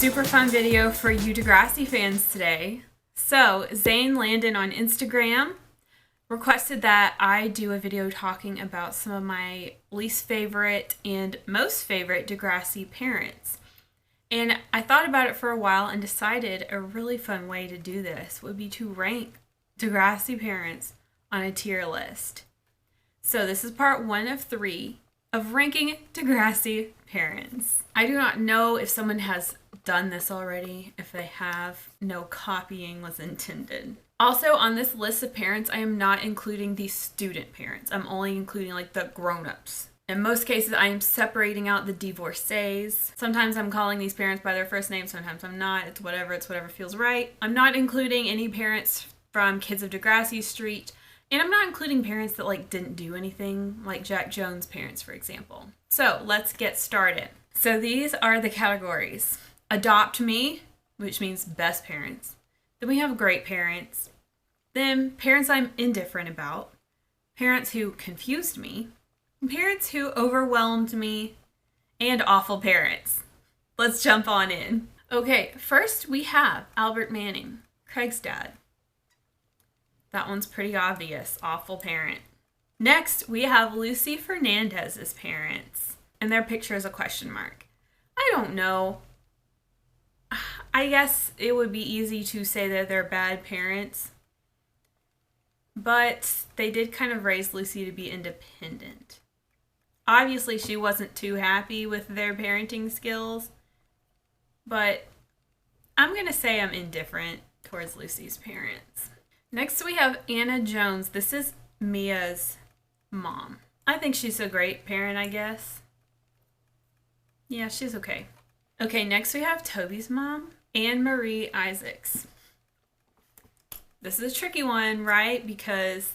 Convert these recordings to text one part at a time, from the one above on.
Super fun video for you Degrassi fans today. So, Zane Landon on Instagram requested that I do a video talking about some of my least favorite and most favorite Degrassi parents. And I thought about it for a while and decided a really fun way to do this would be to rank Degrassi parents on a tier list. So this is part 1 of 3 of ranking Degrassi parents. I do not know if someone has done this already. If they have, no copying was intended. Also, on this list of parents, I am not including the student parents. I'm only including like the grown-ups. In most cases, I am separating out the divorcees. Sometimes I'm calling these parents by their first name, sometimes I'm not. It's whatever feels right. I'm not including any parents from Kids of Degrassi Street, and I'm not including parents that like didn't do anything, like Jack Jones' parents, for example. So let's get started. So these are the categories. Adopt Me, which means best parents. Then we have great parents. Then parents I'm indifferent about. Parents who confused me. Parents who overwhelmed me. And awful parents. Let's jump on in. Okay, first we have Albert Manning, Craig's dad. That one's pretty obvious, awful parent. Next, we have Lucy Fernandez's parents. And their picture is a question mark. I don't know. I guess it would be easy to say that they're bad parents, but they did kind of raise Lucy to be independent. Obviously, she wasn't too happy with their parenting skills, but I'm going to say I'm indifferent towards Lucy's parents. Next, we have Anna Jones. This is Mia's mom. I think she's a great parent, I guess. Yeah, she's okay. Okay, next we have Toby's mom, Anne Marie Isaacs. This is a tricky one, right? Because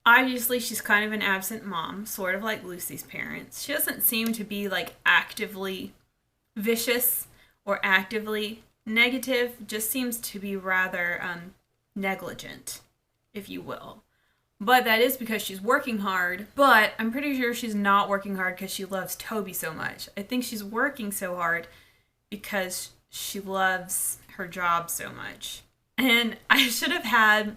obviously she's kind of an absent mom, sort of like Lucy's parents. She doesn't seem to be like actively vicious or actively negative, just seems to be rather negligent, if you will. But that is because she's working hard, but I'm pretty sure she's not working hard because she loves Toby so much. I think she's working so hard because she loves her job so much. And I should have had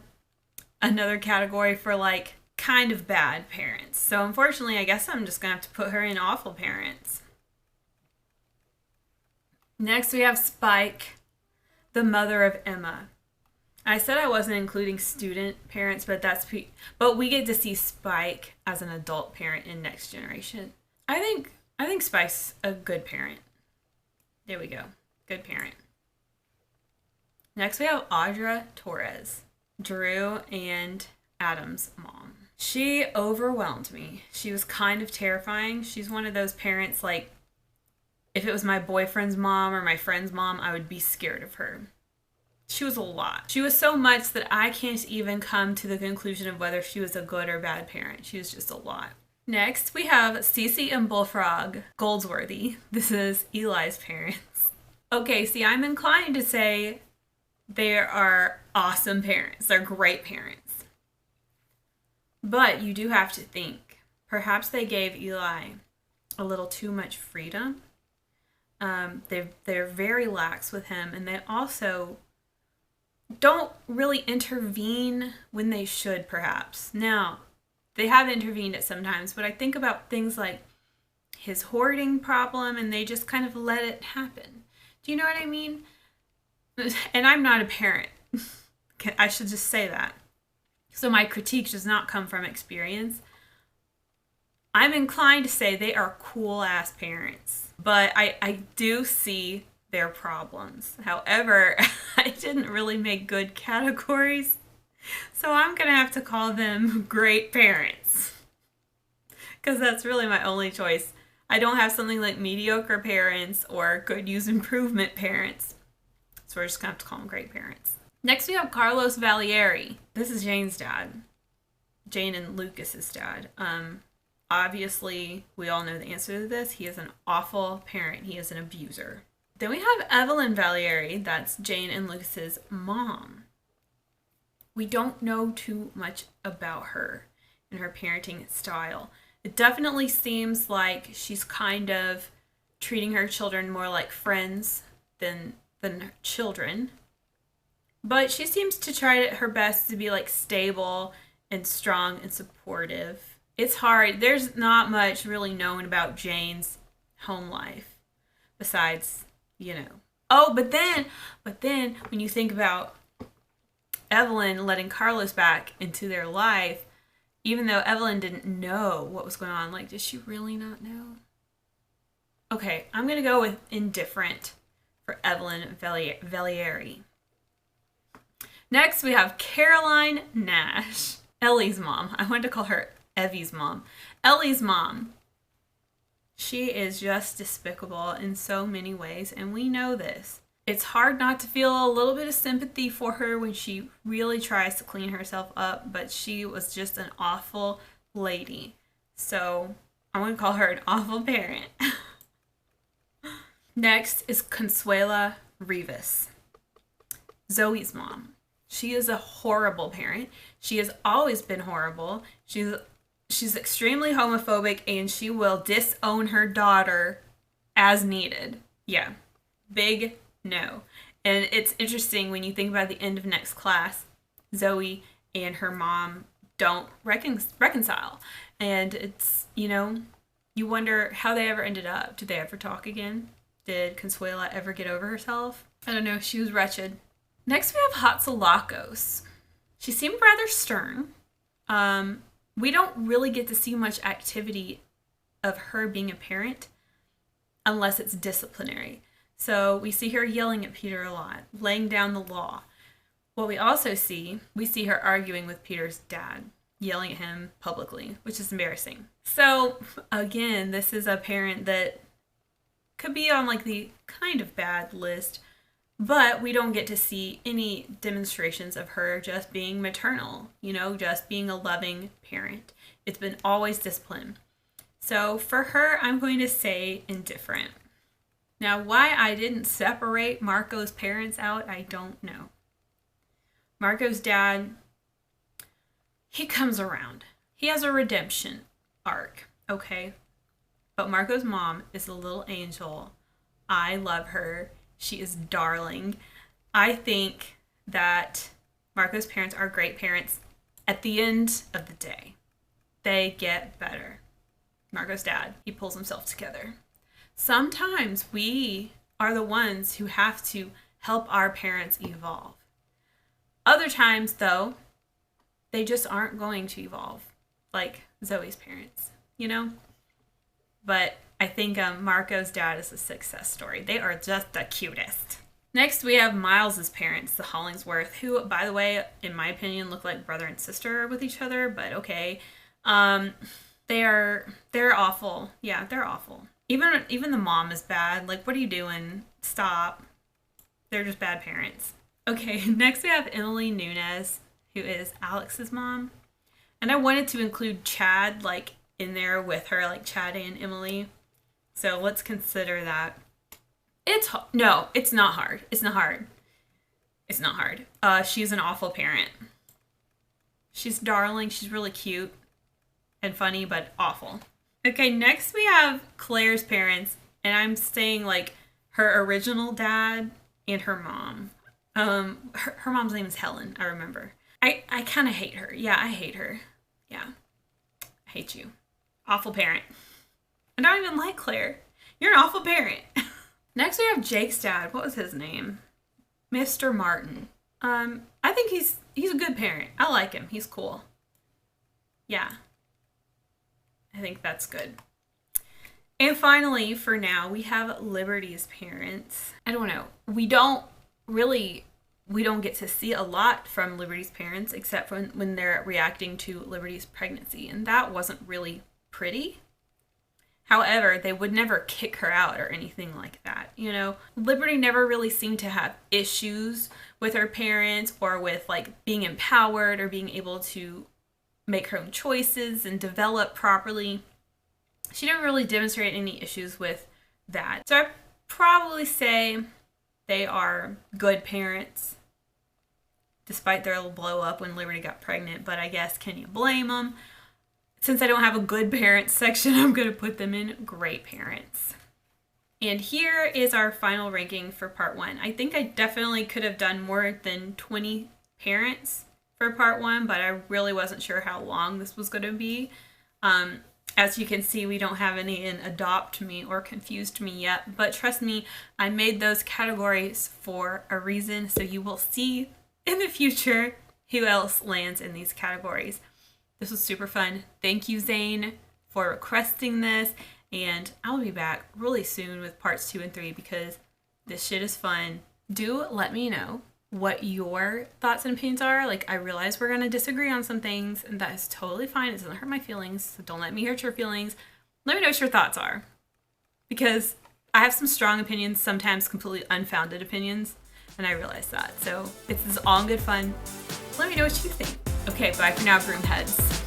another category for like kind of bad parents. So unfortunately, I guess I'm just gonna have to put her in awful parents. Next we have Spike, the mother of Emma. I said I wasn't including student parents, but we get to see Spike as an adult parent in Next Generation. I think Spike's a good parent. There we go. Good parent. Next we have Audra Torres, Drew and Adam's mom. She overwhelmed me. She was kind of terrifying. She's one of those parents, like, if it was my boyfriend's mom or my friend's mom, I would be scared of her. She was a lot. She was so much that I can't even come to the conclusion of whether she was a good or bad parent. She was just a lot. Next, we have Cece and Bullfrog, Goldsworthy. This is Eli's parents. Okay, see, I'm inclined to say they are awesome parents. They're great parents. But you do have to think, perhaps they gave Eli a little too much freedom. They're very lax with him, and they also don't really intervene when they should, perhaps. Now, they have intervened at some times, but I think about things like his hoarding problem, and they just kind of let it happen. Do you know what I mean? And I'm not a parent. I should just say that. So my critique does not come from experience. I'm inclined to say they are cool-ass parents, but I do see their problems. However, I didn't really make good categories, so I'm gonna have to call them great parents, because that's really my only choice. I don't have something like mediocre parents or could use improvement parents, so we're just gonna have to call them great parents. Next we have Carlos Valieri. This is Jane's dad. Jane and Lucas's dad. Obviously, we all know the answer to this. He is an awful parent. He is an abuser. Then we have Evelyn Valieri. That's Jane and Lucas's mom. We don't know too much about her and her parenting style. It definitely seems like she's kind of treating her children more like friends than than her children. But she seems to try her best to be like stable and strong and supportive. It's hard. There's not much really known about Jane's home life besides, Oh, but then when you think about Evelyn letting Carlos back into their life, even though Evelyn didn't know what was going on, like, did she really not know? Okay, I'm going to go with indifferent for Evelyn Valieri. Next, we have Caroline Nash, Ellie's mom. I wanted to call her Evie's mom. Ellie's mom. She is just despicable in so many ways, and we know this. It's hard not to feel a little bit of sympathy for her when she really tries to clean herself up, but she was just an awful lady. So I'm going to call her an awful parent. Next is Consuela Rivas, Zoe's mom. She is a horrible parent. She has always been horrible. She's extremely homophobic, and she will disown her daughter as needed. Yeah, big no. And it's interesting when you think about the end of next class, Zoe and her mom don't reconcile. And it's, you wonder how they ever ended up. Did they ever talk again? Did Consuela ever get over herself? I don't know. She was wretched. Next, we have Hatsalakos. She seemed rather stern. We don't really get to see much activity of her being a parent unless it's disciplinary. So we see her yelling at Peter a lot, laying down the law. What we also see, we see her arguing with Peter's dad, yelling at him publicly, which is embarrassing. So again, this is a parent that could be on like the kind of bad list, but we don't get to see any demonstrations of her just being maternal, just being a loving parent. It's been always discipline. So for her, I'm going to say indifferent. Now, why I didn't separate Marco's parents out, I don't know. Marco's dad, he comes around. He has a redemption arc, okay? But Marco's mom is a little angel. I love her. She is darling. I think that Marco's parents are great parents at the end of the day. They get better. Marco's dad, he pulls himself together. Sometimes we are the ones who have to help our parents evolve. Other times, though, they just aren't going to evolve, like Zoe's parents, But I think Marco's dad is a success story. They are just the cutest. Next, we have Miles's parents, the Hollingsworth, who, by the way, in my opinion, look like brother and sister with each other, but okay. They're awful. Yeah, they're awful. Even the mom is bad. Like, what are you doing? Stop. They're just bad parents. Okay, next we have Emily Nunez, who is Alex's mom. And I wanted to include Chad, like, in there with her, like Chad and Emily. So let's consider that. It's not hard. It's not hard. She's an awful parent. She's darling. She's really cute and funny, but awful. Okay, next we have Claire's parents, and I'm saying like her original dad and her mom. Her mom's name is Helen, I remember. I kind of hate her. Yeah, I hate her. Yeah, I hate you. Awful parent. I don't even like Claire. You're an awful parent. Next we have Jake's dad. What was his name? Mr. Martin. I think he's a good parent. I like him. He's cool. Yeah. I think that's good. And finally, for now, we have Liberty's parents. I don't know. We don't get to see a lot from Liberty's parents except when they're reacting to Liberty's pregnancy. And that wasn't really pretty. However, they would never kick her out or anything like that. Liberty never really seemed to have issues with her parents or with like being empowered or being able to make her own choices and develop properly. She didn't really demonstrate any issues with that. So I'd probably say they are good parents, despite their little blow up when Liberty got pregnant. But I guess, can you blame them? Since I don't have a good parents section, I'm going to put them in great parents. And here is our final ranking for part 1. I think I definitely could have done more than 20 parents for part 1, but I really wasn't sure how long this was going to be. As you can see, we don't have any in Adopt Me or Confused Me yet, but trust me, I made those categories for a reason, so you will see in the future who else lands in these categories. This was super fun. Thank you, Zane, for requesting this, and I'll be back really soon with parts 2 and 3 because this shit is fun. Do let me know what your thoughts and opinions are. Like, I realize we're gonna disagree on some things, and that is totally fine. It doesn't hurt my feelings, so don't let me hurt your feelings. Let me know what your thoughts are, because I have some strong opinions, sometimes completely unfounded opinions, and I realize that. So this is all in good fun. Let me know what you think. Okay, bye for now, Broomheads.